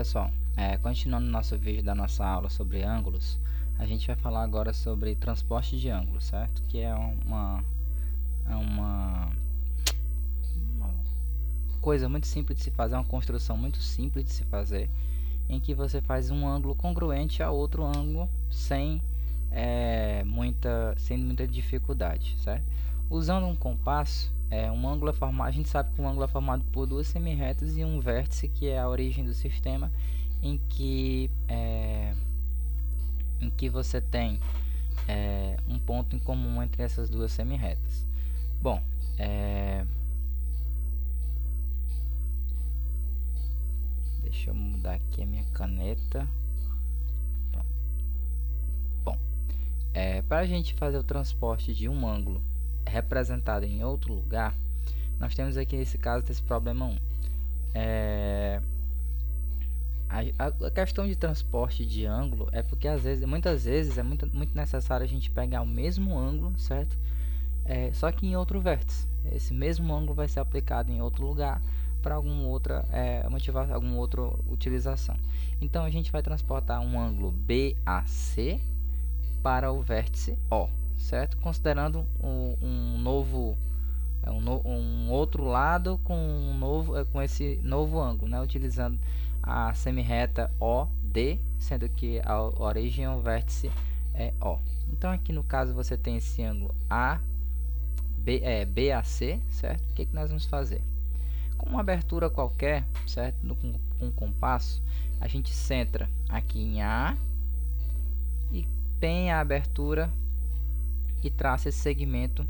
pessoal, continuando nosso vídeo da nossa aula sobre ângulos, a gente vai falar agora sobre transporte de ângulos, certo? Que é uma coisa muito simples de se fazer, uma construção muito simples de se fazer, em que você faz um ângulo congruente a outro ângulo sem muita dificuldade, certo? Usando um compasso, um ângulo é formado, a gente sabe que um ângulo é formado por duas semirretas e um vértice, que é a origem do sistema, em que você tem um ponto em comum entre essas duas semirretas. Bom, deixa eu mudar aqui a minha caneta. Bom, para a gente fazer o transporte de um ângulo representado em outro lugar, nós temos aqui nesse caso esse problema 1. A questão de transporte de ângulo é porque muitas vezes é muito necessário a gente pegar o mesmo ângulo, certo? Só que em outro vértice. Esse mesmo ângulo vai ser aplicado em outro lugar para alguma outra utilização. Então a gente vai transportar um ângulo BAC para o vértice O, certo? Considerando um outro lado com esse novo ângulo, né? Utilizando a semirreta OD, sendo que a origem é o vértice O. Então aqui no caso você tem esse ângulo BAC, certo? O que nós vamos fazer? Com uma abertura qualquer, certo? Com um compasso, a gente centra aqui em A e tem a abertura e traça esse segmento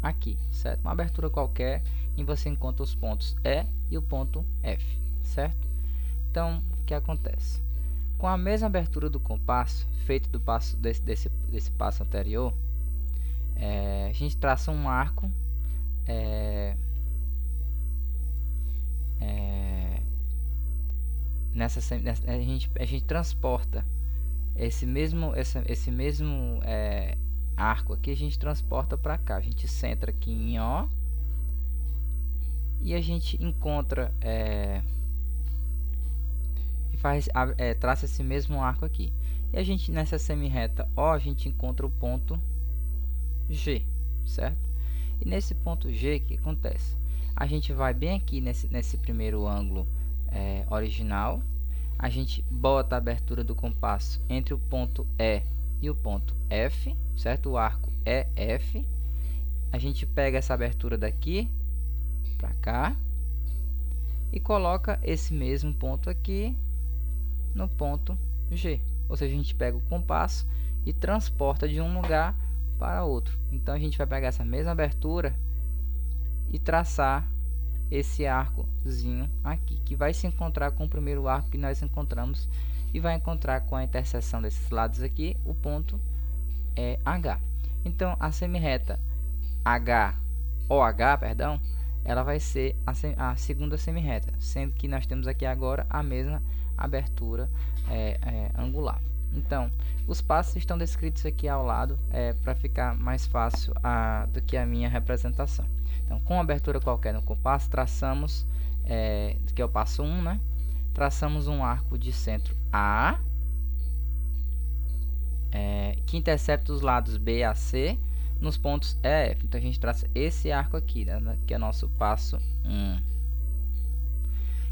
aqui, certo? Uma abertura qualquer e você encontra os pontos E e o ponto F, certo? Então, o que acontece? Com a mesma abertura do compasso, feito do passo desse passo anterior, a gente traça um arco a gente transporta esse mesmo arco aqui, a gente transporta para cá, a gente centra aqui em O e a gente encontra traça esse mesmo arco aqui, e a gente nessa semirreta O a gente encontra o ponto G, certo? E nesse ponto G, o que acontece? A gente vai bem aqui nesse primeiro ângulo original, a gente bota a abertura do compasso entre o ponto E e o ponto F, certo? O arco é F. A gente pega essa abertura daqui para cá e coloca esse mesmo ponto aqui no ponto G. Ou seja, a gente pega o compasso e transporta de um lugar para outro. Então a gente vai pegar essa mesma abertura e traçar esse arcozinho aqui, que vai se encontrar com o primeiro arco que nós encontramos e vai encontrar com a interseção desses lados aqui o ponto H. Então a semirreta OH, perdão, ela vai ser a segunda semirreta, sendo que nós temos aqui agora a mesma abertura angular. Então, os passos estão descritos aqui ao lado para ficar mais fácil do que a minha representação. Então, com abertura qualquer no compasso, traçamos, que é o passo 1, né? Traçamos um arco de centro A, que intercepta os lados B a C nos pontos E e F. Então, a gente traça esse arco aqui, né? Que é nosso passo 1.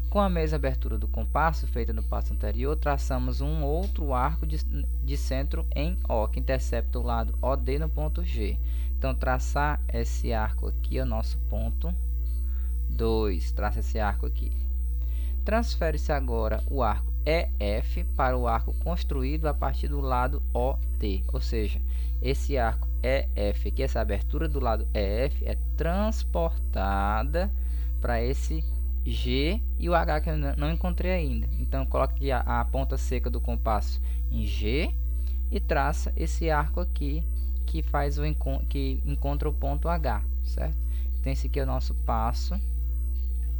Com a mesma abertura do compasso, feita no passo anterior, traçamos um outro arco de centro em O, que intercepta o lado OD no ponto G. Então, traçar esse arco aqui é o nosso ponto 2. Traça esse arco aqui. Transfere-se agora o arco EF para o arco construído a partir do lado OD. Ou seja, esse arco EF aqui, essa abertura do lado EF, é transportada para esse G e o H que eu não encontrei ainda. Então, coloque a ponta seca do compasso em G e traça esse arco aqui que que encontra o ponto H, certo? Então, esse aqui é o nosso passo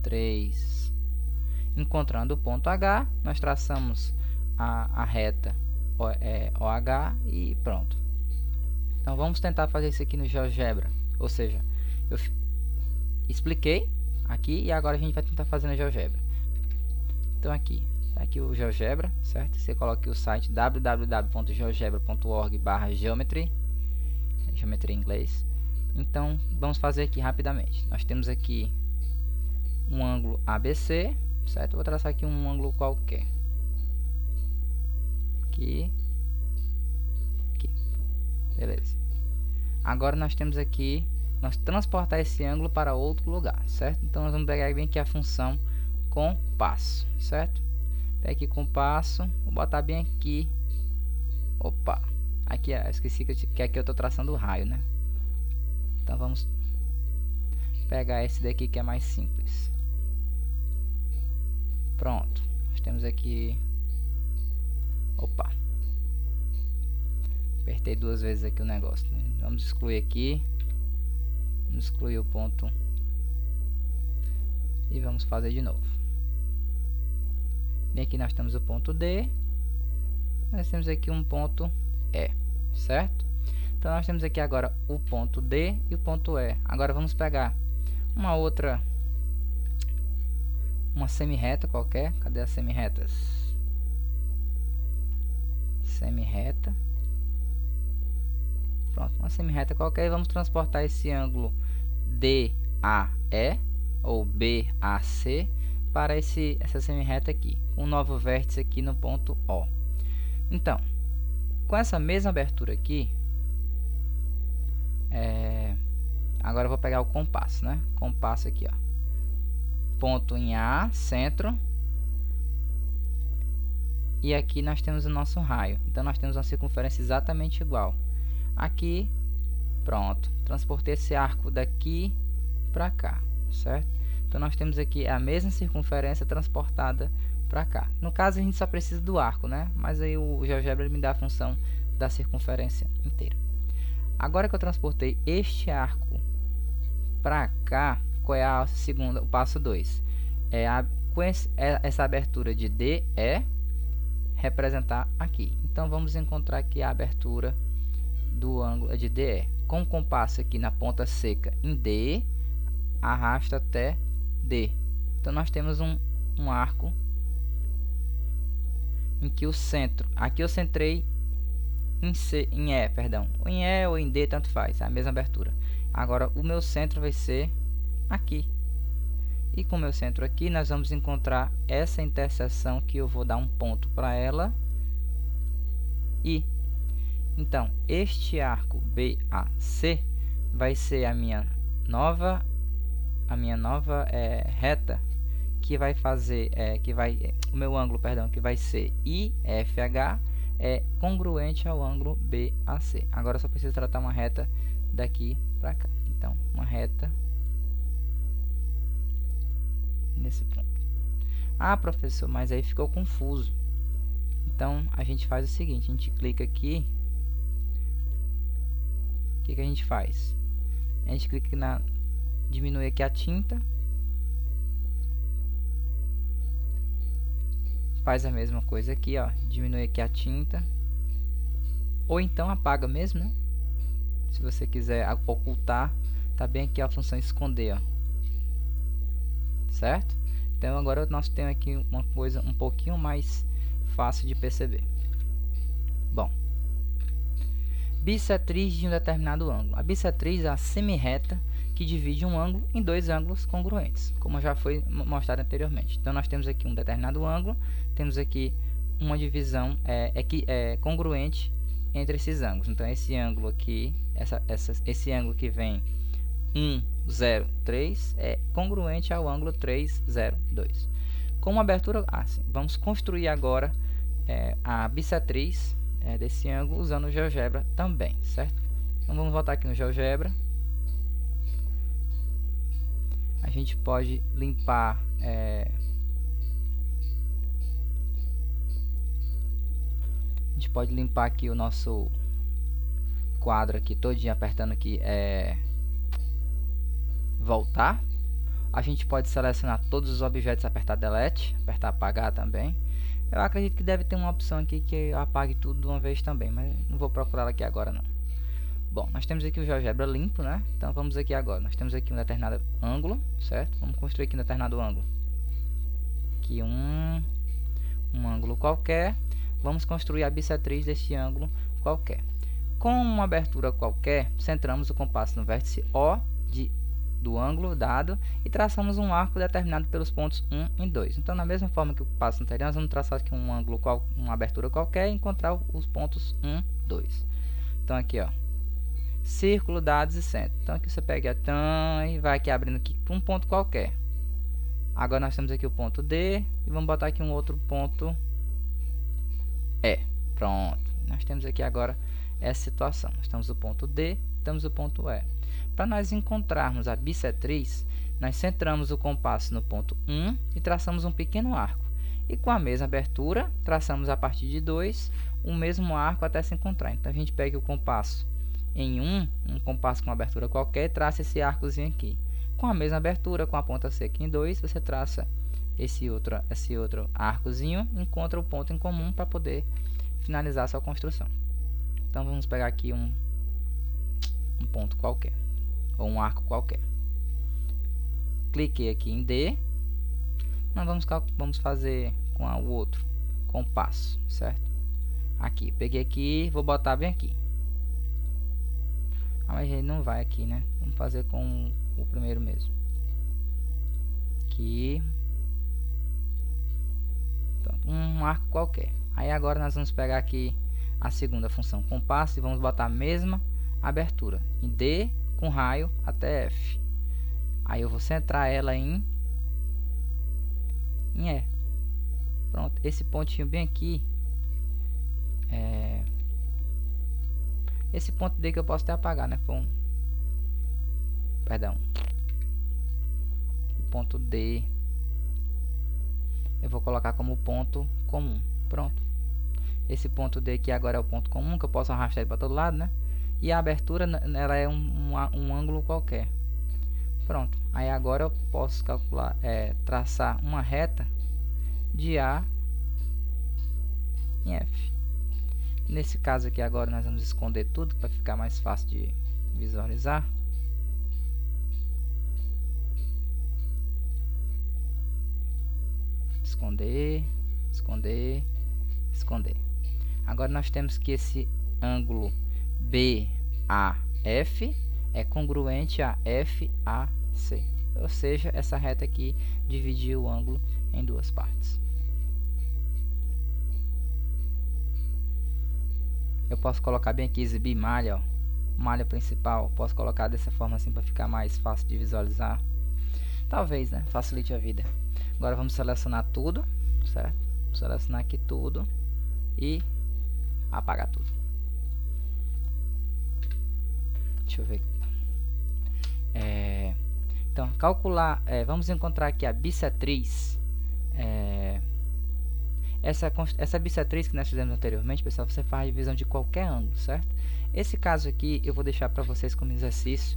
3. Encontrando o ponto H, nós traçamos a reta OH e pronto. Então, vamos tentar fazer isso aqui no GeoGebra. Ou seja, eu expliquei aqui e agora a gente vai tentar fazer no GeoGebra. Então, aqui, Tá aqui o GeoGebra, certo? Você coloca aqui o site www.geogebra.org/geometry, geometria em inglês. Então, vamos fazer aqui rapidamente. Nós temos aqui um ângulo ABC, certo? Eu vou traçar aqui um ângulo qualquer. Aqui. Aqui. Beleza. Agora nós temos aqui, nós transportar esse ângulo para outro lugar, certo? Então, nós vamos pegar bem aqui a função compasso, certo? Pega aqui compasso, vou botar bem aqui. Opa, aqui esqueci que aqui eu estou traçando o raio, né? Então vamos pegar esse daqui que é mais simples. Pronto, nós temos aqui. Opa, apertei duas vezes aqui o negócio, né? Vamos excluir aqui. Vamos excluir o ponto e vamos fazer de novo. Bem, aqui nós temos o ponto D, nós temos aqui um ponto E, certo? Então nós temos aqui agora o ponto D e o ponto E. Agora vamos pegar uma semi-reta qualquer. Cadê as semi-retas? Semi-reta. Pronto, uma semi-reta qualquer e vamos transportar esse ângulo DAE ou BAC para essa semi-reta aqui, um novo vértice aqui no ponto O. Então, com essa mesma abertura aqui, agora eu vou pegar o compasso, né? Compasso aqui, ó. Ponto em A, centro. E aqui nós temos o nosso raio. Então, nós temos uma circunferência exatamente igual. Aqui, pronto. Transportei esse arco daqui para cá, certo? Então, nós temos aqui a mesma circunferência transportada para cá. No caso, a gente só precisa do arco, né? Mas aí o GeoGebra me dá a função da circunferência inteira. Agora que eu transportei este arco para cá, qual é o passo 2? Com essa abertura de DE representar aqui. Então, vamos encontrar aqui a abertura do ângulo de DE. Com o compasso aqui na ponta seca em D, arrasta até D. Então, nós temos um arco em que o centro, aqui eu centrei em E, perdão, em E ou em D, tanto faz, é a mesma abertura. Agora, o meu centro vai ser aqui. E com o meu centro aqui, nós vamos encontrar essa interseção que eu vou dar um ponto para ela. E, então, este arco BAC vai ser a minha nova reta, que vai fazer, o meu ângulo, perdão, que vai ser IFH, congruente ao ângulo BAC. Agora eu só preciso tratar uma reta daqui para cá. Então, uma reta nesse ponto. Ah, professor, mas aí ficou confuso. Então, a gente faz o seguinte, a gente clica aqui. O que a gente faz? A gente clica na... diminui aqui a tinta. Faz a mesma coisa aqui, ó. Diminui aqui a tinta. Ou então apaga mesmo, né? Se você quiser ocultar, tá bem aqui a função esconder, ó. Certo? Então agora nós temos aqui uma coisa um pouquinho mais fácil de perceber. Bom, bissetriz de um determinado ângulo. A bissetriz é a semi-reta que divide um ângulo em dois ângulos congruentes, como já foi mostrado anteriormente. Então nós temos aqui um determinado ângulo, temos aqui uma divisão congruente entre esses ângulos. Então esse ângulo aqui, esse ângulo que vem 1, 0, 3 é congruente ao ângulo 3, 0, 2. Com uma abertura assim, vamos construir agora a bissetriz desse ângulo usando o GeoGebra também, certo? Então vamos voltar aqui no GeoGebra. A gente pode limpar aqui o nosso quadro aqui todinho, apertando aqui voltar. A gente pode selecionar todos os objetos, apertar delete, apertar apagar também. Eu acredito que deve ter uma opção aqui que eu apague tudo de uma vez também, mas não vou procurar aqui agora não. Bom, nós temos aqui o GeoGebra limpo, né? Então vamos aqui agora. Nós temos aqui um determinado ângulo, certo? Vamos construir aqui um determinado ângulo. Aqui um ângulo qualquer, vamos construir a bissetriz deste ângulo qualquer. Com uma abertura qualquer, centramos o compasso no vértice O do ângulo dado e traçamos um arco determinado pelos pontos 1 e 2. Então, na mesma forma que o passo anterior, nós vamos traçar aqui um ângulo, uma abertura qualquer e encontrar os pontos 1, 2. Então, aqui, ó, círculo, dados e centro. Então, aqui você pega e vai aqui abrindo aqui um ponto qualquer. Agora, nós temos aqui o ponto D e vamos botar aqui um outro ponto E. Pronto. Nós temos aqui agora essa situação. Nós temos o ponto D, temos o ponto E. Para nós encontrarmos a bissetriz, nós centramos o compasso no ponto 1 e traçamos um pequeno arco. E com a mesma abertura, traçamos a partir de 2 o mesmo arco até se encontrar. Então, a gente pega o compasso em um compasso com abertura qualquer, e traça esse arcozinho aqui. Com a mesma abertura, com a ponta seca em 2, você traça esse outro arcozinho, encontra o ponto em comum para poder finalizar a sua construção. Então, vamos pegar aqui um ponto qualquer, ou um arco qualquer. Cliquei aqui em D. Nós vamos fazer com o outro compasso, certo? Aqui, peguei aqui, vou botar bem aqui. Mas ele não vai aqui, né? Vamos fazer com o primeiro mesmo. Aqui. Pronto, um arco qualquer. Aí agora nós vamos pegar aqui a segunda função, compasso, e vamos botar a mesma abertura em D com raio até F. Aí eu vou centrar ela em E. Pronto, esse pontinho bem aqui, esse ponto D que eu posso até apagar, né? Perdão, o ponto D eu vou colocar como ponto comum. Pronto, esse ponto D aqui agora é o ponto comum, que eu posso arrastar ele para todo lado, né? E a abertura, ela é um ângulo qualquer. Pronto, aí agora eu posso calcular, traçar uma reta de A em F. Nesse caso aqui agora nós vamos esconder tudo para ficar mais fácil de visualizar. Esconder, esconder, esconder. Agora nós temos que esse ângulo BAF é congruente a FAC. Ou seja, essa reta aqui dividiu o ângulo em duas partes. Eu posso colocar bem aqui, exibir malha, ó, malha principal. Posso colocar dessa forma assim para ficar mais fácil de visualizar. Talvez, né? Facilite a vida. Agora vamos selecionar tudo, certo? Vou selecionar aqui tudo e apagar tudo. Deixa eu ver. Então, calcular, vamos encontrar aqui a bissetriz. Essa bissetriz que nós fizemos anteriormente, pessoal, você faz a divisão de qualquer ângulo, certo? Esse caso aqui eu vou deixar para vocês como exercício,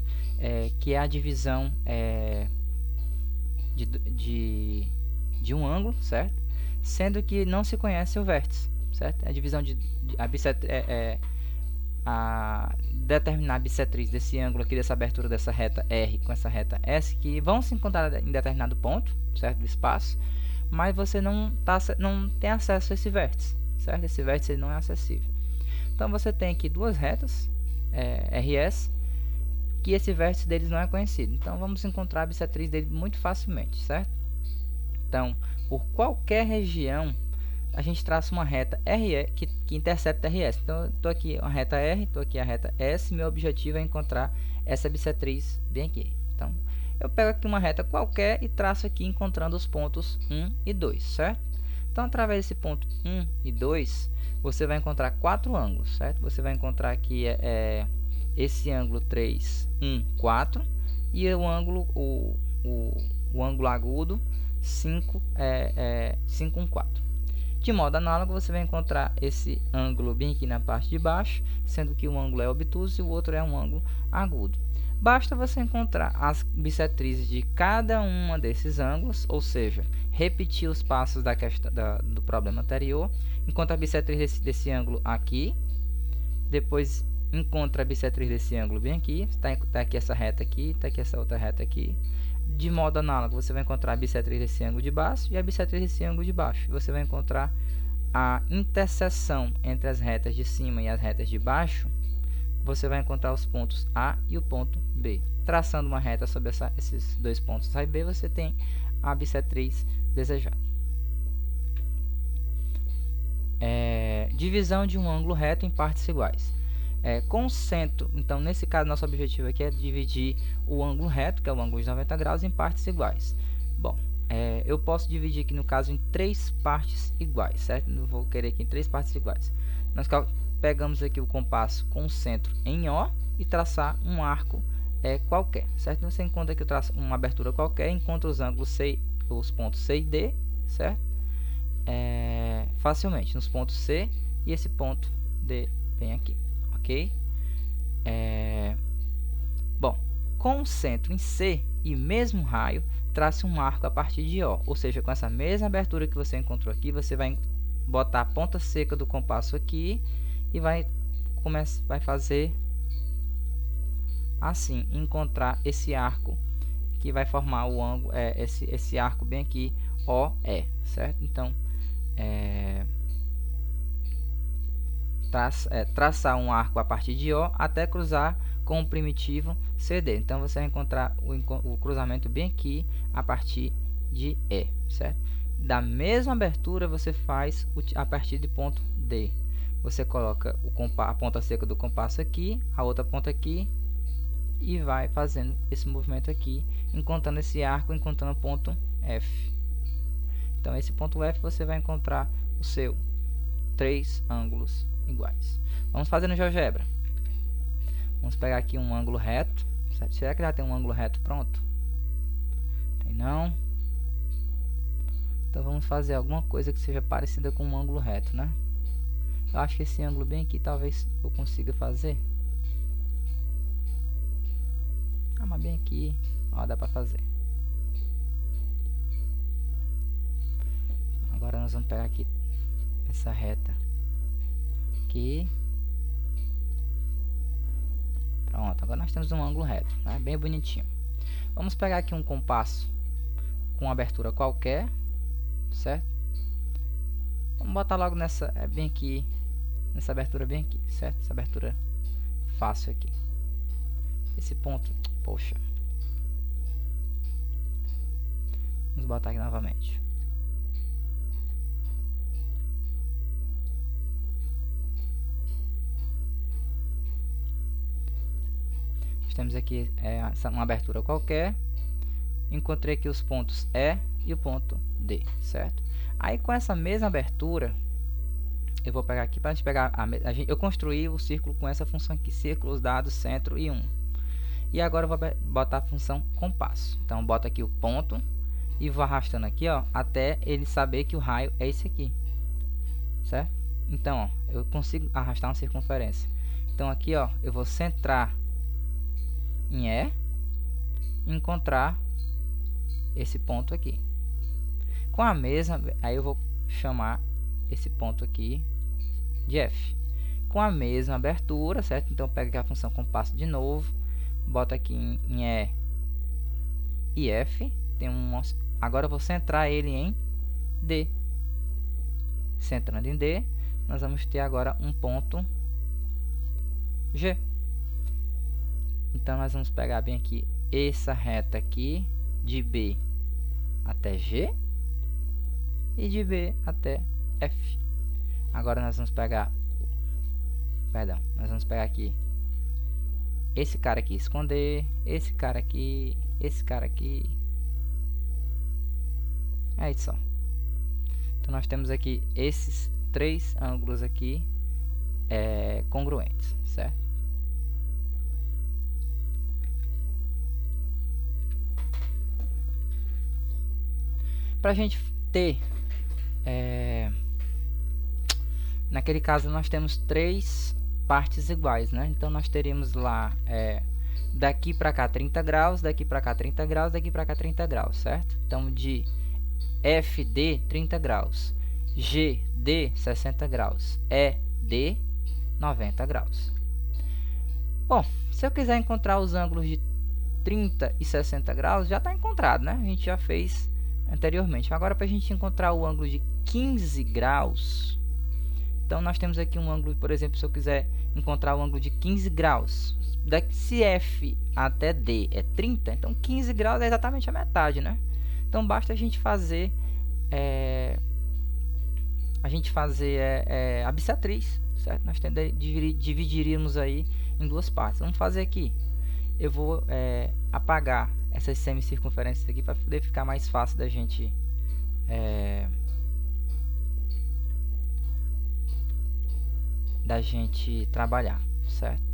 que é a divisão de um ângulo, certo? Sendo que não se conhece o vértice, certo? A divisão determinar a bissetriz desse ângulo aqui, dessa abertura dessa reta R com essa reta S, que vão se encontrar em determinado ponto, certo? Do espaço, mas você não tem acesso a esse vértice, certo? Esse vértice não é acessível. Então você tem aqui duas retas, RS, que esse vértice deles não é conhecido. Então vamos encontrar a bissetriz dele muito facilmente, certo? Então, por qualquer região, a gente traça uma reta RE que intercepta RS. Então, eu estou aqui a reta R, estou aqui a reta S. Meu objetivo é encontrar essa bissetriz bem aqui. Então, eu pego aqui uma reta qualquer e traço aqui encontrando os pontos 1 e 2, certo? Então, através desse ponto 1 e 2, você vai encontrar 4 ângulos, certo? Você vai encontrar aqui esse ângulo 3, 1, 4 e o ângulo, o ângulo agudo 5, 5, 1, 4. De modo análogo, você vai encontrar esse ângulo bem aqui na parte de baixo, sendo que um ângulo é obtuso e o outro é um ângulo agudo. Basta você encontrar as bissetrizes de cada uma desses ângulos, ou seja, repetir os passos do problema anterior. Encontra a bissetriz desse ângulo aqui, depois encontra a bissetriz desse ângulo bem aqui. Está aqui essa reta aqui, está aqui essa outra reta aqui. De modo análogo, você vai encontrar a bissetriz desse ângulo de baixo e a bissetriz desse ângulo de baixo. Você vai encontrar a interseção entre as retas de cima e as retas de baixo. Você vai encontrar os pontos A e o ponto B. Traçando uma reta sobre esses dois pontos A e B, você tem a bissetriz desejada. Divisão de um ângulo reto em partes iguais. Com o centro, então nesse caso nosso objetivo aqui é dividir o ângulo reto, que é o ângulo de 90 graus, em partes iguais. Bom, eu posso dividir aqui no caso em 3 partes iguais, certo? Eu vou querer aqui em 3 partes iguais. Nós pegamos aqui o compasso com o centro em O e traçar um arco qualquer, certo? Você encontra aqui uma abertura qualquer, encontra os ângulos os pontos C e D, certo? Facilmente nos pontos C e esse ponto D bem aqui, ok? Bom, com o centro em C e mesmo raio, trace um arco a partir de O, ou seja, com essa mesma abertura que você encontrou aqui, você vai botar a ponta seca do compasso aqui e vai fazer assim, encontrar esse arco que vai formar o ângulo, esse arco bem aqui, OE, certo? Então, traçar um arco a partir de O até cruzar com o primitivo CD. Então, você vai encontrar o cruzamento bem aqui a partir de E, certo? Da mesma abertura, você faz a partir de ponto D. Você coloca a ponta seca do compasso aqui, a outra ponta aqui, e vai fazendo esse movimento aqui, encontrando esse arco, encontrando o ponto F. Então, esse ponto F você vai encontrar o seu 3 ângulos iguais. Vamos fazer no GeoGebra. Vamos pegar aqui um ângulo reto. Será que já tem um ângulo reto pronto? Tem não. Então, vamos fazer alguma coisa que seja parecida com um ângulo reto, né? Eu acho que esse ângulo bem aqui, talvez eu consiga fazer. Mas bem aqui, ó, dá pra fazer. Agora nós vamos pegar aqui essa reta aqui. Pronto, agora nós temos um ângulo reto, né? Bem bonitinho. Vamos pegar aqui um compasso com uma abertura qualquer, certo? Vamos botar logo nessa, bem aqui, nessa abertura bem aqui, certo? Essa abertura fácil aqui. Esse ponto, poxa. Vamos botar aqui novamente. Temos aqui uma abertura qualquer. Encontrei aqui os pontos E e o ponto D, certo? Aí com essa mesma abertura, eu vou pegar aqui para a gente pegar eu construí o círculo com essa função aqui, círculos, dados, centro e 1. E agora eu vou botar a função compasso. Então, boto aqui o ponto e vou arrastando aqui, ó, até ele saber que o raio é esse aqui, certo? Então, ó, eu consigo arrastar uma circunferência. Então, aqui, ó, eu vou centrar em E e encontrar esse ponto aqui. Com a mesma, aí eu vou chamar esse ponto aqui de F. Com a mesma abertura, certo? Então, eu pego aqui a função compasso de novo. Boto aqui em E e F. Agora eu vou centrar ele em D. Centrando em D, nós vamos ter agora um ponto G. Então, nós vamos pegar bem aqui essa reta aqui, de B até G e de B até F. Agora nós vamos pegar, nós vamos pegar aqui esse cara aqui, esconder, esse cara aqui, esse cara aqui. É isso só. Então, nós temos aqui esses 3 ângulos aqui congruentes, certo? Para a gente ter, naquele caso, nós temos 3 partes iguais, né? Então, nós teríamos lá, daqui para cá 30 graus, daqui para cá 30 graus, daqui para cá 30 graus, certo? Então, de FD, 30 graus, GD, 60 graus, ED, 90 graus. Bom, se eu quiser encontrar os ângulos de 30 e 60 graus já está encontrado, né? A gente já fez anteriormente. Agora, para a gente encontrar o ângulo de 15 graus, então nós temos aqui um ângulo, por exemplo, se eu quiser encontrar o ângulo de 15 graus, se F até D é 30, então 15 graus é exatamente a metade, né? Então basta a gente fazer a bissetriz, certo? Nós dividiríamos aí em duas partes. Vamos fazer aqui. Eu vou apagar essas semicircunferências aqui para poder ficar mais fácil da gente trabalhar, certo?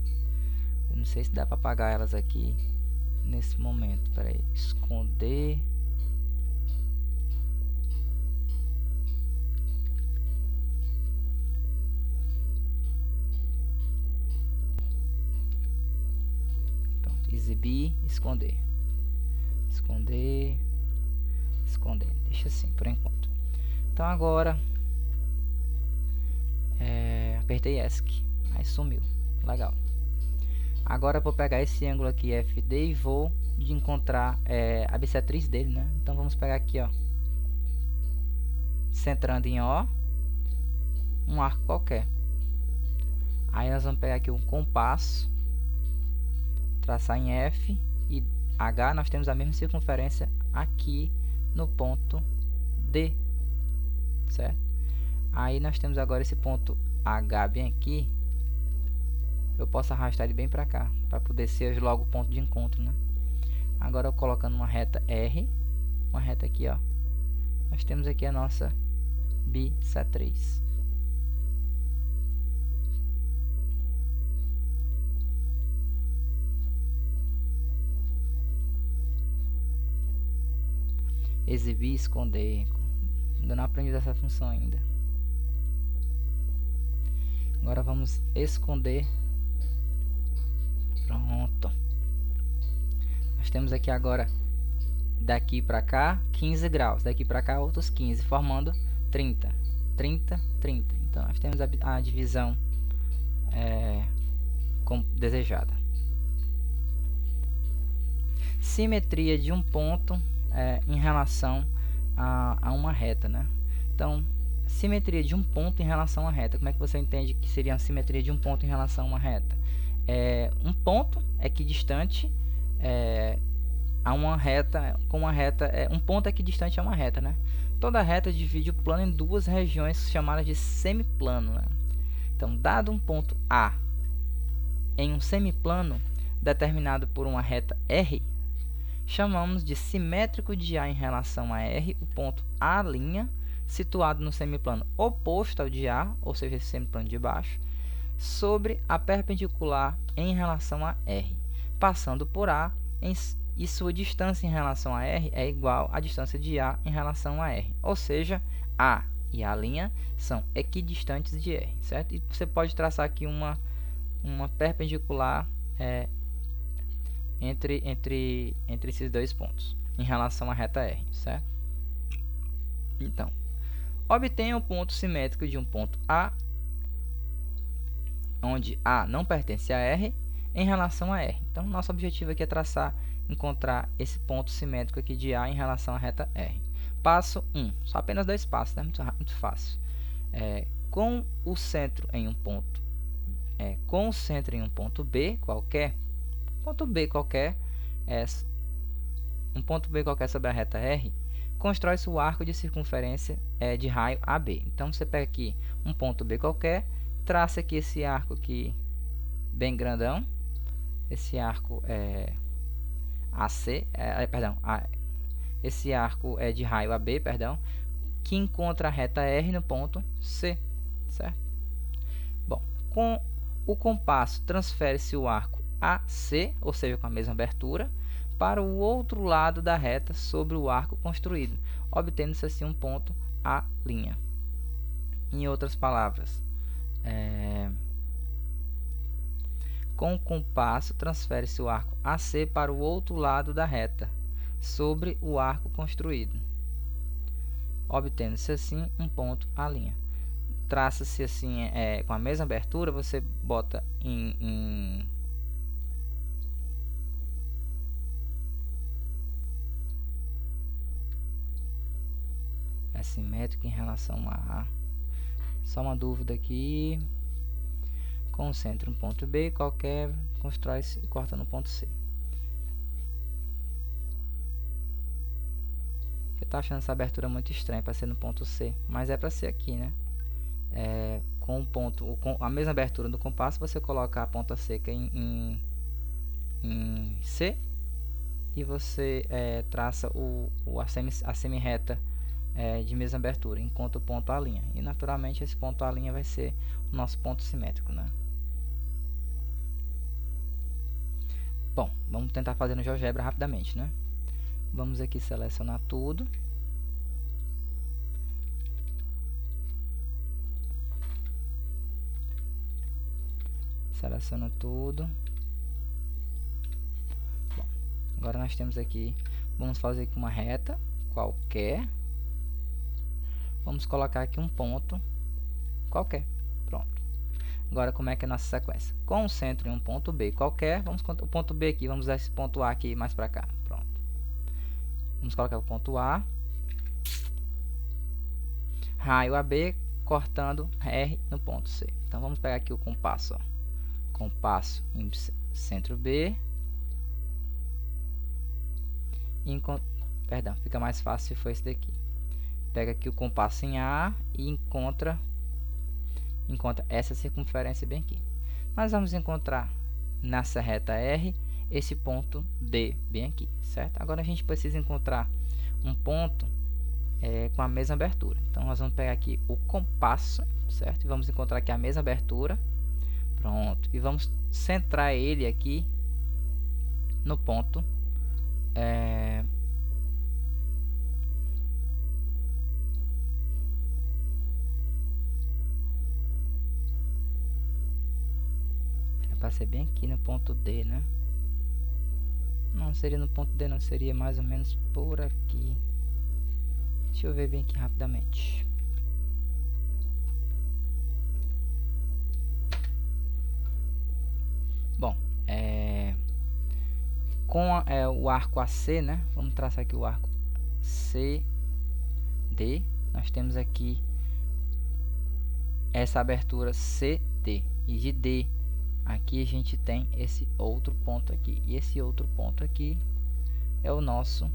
Eu não sei se dá para apagar elas aqui nesse momento. Espera aí, esconder. Exibir, esconder, esconder, esconder. Deixa assim por enquanto. Então agora apertei ESC, aí sumiu. Legal. Agora eu vou pegar esse ângulo aqui FD e vou encontrar a bissetriz dele, né? Então vamos pegar aqui, ó, centrando em O, um arco qualquer. Aí nós vamos pegar aqui um compasso, traçar em F e H. Nós temos a mesma circunferência aqui no ponto D, certo? Aí nós temos agora esse ponto H bem aqui. Eu posso arrastar ele bem para cá, para poder ser logo o ponto de encontro, né? Agora eu colocando uma reta R, uma reta aqui, ó, nós temos aqui a nossa bissetriz. Exibir, esconder. Ainda não aprendi essa função ainda. Agora vamos esconder. Pronto. Nós temos aqui agora, daqui para cá, 15 graus. Daqui para cá, outros 15, formando 30. 30, 30. Então, nós temos a divisão como desejada. Simetria de um ponto em relação a uma reta, né? Então, simetria de um ponto em relação a reta. Como é que você entende que seria a simetria de um ponto em relação a uma reta? Um ponto equidistante a uma reta, com uma reta, um ponto equidistante a uma reta, né? Toda reta divide o plano em duas regiões chamadas de semiplano, né? Então, dado um ponto A em um semiplano determinado por uma reta R, chamamos de simétrico de A em relação a R o ponto A', situado no semiplano oposto ao de A, ou seja, esse semiplano de baixo, sobre a perpendicular em relação a R, passando por A e sua distância em relação a R é igual à distância de A em relação a R, ou seja, A e A' são equidistantes de R, certo? E você pode traçar aqui uma perpendicular entre esses dois pontos em relação à reta R, certo? Então, obtenha o ponto simétrico de um ponto A, onde A não pertence a R, em relação a R. Então, nosso objetivo aqui é encontrar esse ponto simétrico aqui de A em relação à reta R. Passo 1, só apenas 2 passos, né? Muito fácil. Com o centro em um ponto B qualquer, um ponto B qualquer sobre a reta R, constrói-se o arco de circunferência de raio AB. Então, você pega aqui um ponto B qualquer, traça aqui esse arco aqui bem grandão, esse arco esse arco de raio AB, que encontra a reta R no ponto C, certo? Bom, com o compasso transfere-se o arco AC, ou seja, com a mesma abertura, para o outro lado da reta sobre o arco construído, obtendo-se assim um ponto A'. Em outras palavras, com o compasso transfere-se o arco AC para o outro lado da reta sobre o arco construído, obtendo-se assim um ponto A'. Traça-se assim com a mesma abertura, você bota simétrico em relação a A. Só uma dúvida aqui. Concentra um ponto B qualquer, constrói e corta no ponto C. Eu tô achando essa abertura muito estranha para ser no ponto C, mas é para ser aqui, né? Com o ponto, com a mesma abertura do compasso, você coloca a ponta seca em C e você traça a semi-reta de mesma abertura, enquanto o ponto A'. E naturalmente esse ponto A' vai ser o nosso ponto simétrico, né? Bom, vamos tentar fazer no GeoGebra rapidamente, né? Vamos aqui selecionar tudo. Seleciona tudo. Bom, agora nós temos aqui, vamos fazer aqui uma reta qualquer. Vamos colocar aqui um ponto qualquer. Pronto. Agora como é que é a nossa sequência? Com o centro em um ponto B qualquer, vamos o ponto B aqui, vamos usar esse ponto A aqui mais para cá. Pronto. Vamos colocar o ponto A. Raio AB cortando R no ponto C. Então vamos pegar aqui o compasso, ó. Compasso em centro B. Perdão, fica mais fácil se for esse daqui. Pega aqui o compasso em A e encontra essa circunferência bem aqui. Nós vamos encontrar nessa reta R esse ponto D bem aqui, certo? Agora a gente precisa encontrar um ponto com a mesma abertura. Então nós vamos pegar aqui o compasso, certo? E vamos encontrar aqui a mesma abertura. Pronto. E vamos centrar ele aqui no ponto para ser bem aqui no ponto D, né? Não seria no ponto D, não, seria mais ou menos por aqui. Deixa eu ver bem aqui rapidamente. Bom, com o arco AC, né? Vamos traçar aqui o arco CD. Nós temos aqui essa abertura CD. E de D aqui a gente tem esse outro ponto aqui. E esse outro ponto aqui é o nosso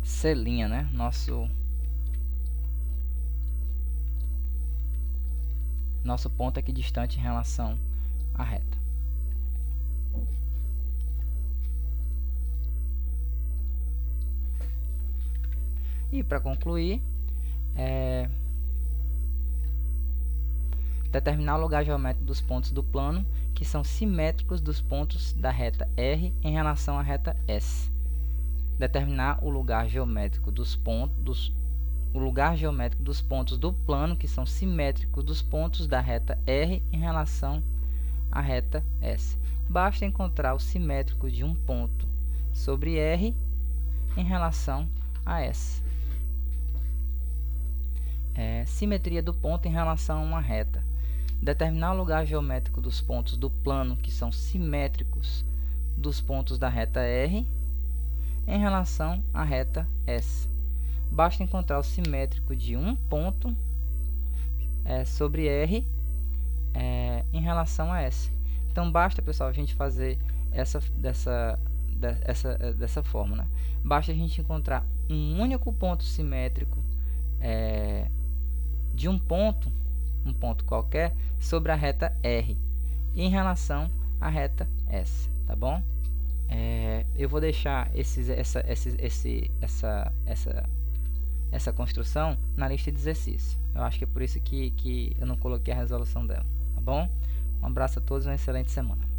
C', né? Nosso ponto aqui distante em relação à reta. E para concluir, determinar o lugar geométrico dos pontos do plano que são simétricos dos pontos da reta R em relação à reta S. Determinar o lugar geométrico dos pontos do plano que são simétricos dos pontos da reta R em relação à reta S. Basta encontrar o simétrico de um ponto sobre R em relação a S. Simetria do ponto em relação a uma reta. Determinar o lugar geométrico dos pontos do plano que são simétricos dos pontos da reta R em relação à reta S. Basta encontrar o simétrico de um ponto sobre R em relação a S. Então basta, pessoal, a gente fazer dessa forma, né? Basta a gente encontrar um único ponto simétrico de um ponto qualquer sobre a reta R em relação à reta S, tá bom? Eu vou deixar essa construção na lista de exercícios. Eu acho que é por isso que eu não coloquei a resolução dela, tá bom? Um abraço a todos e uma excelente semana.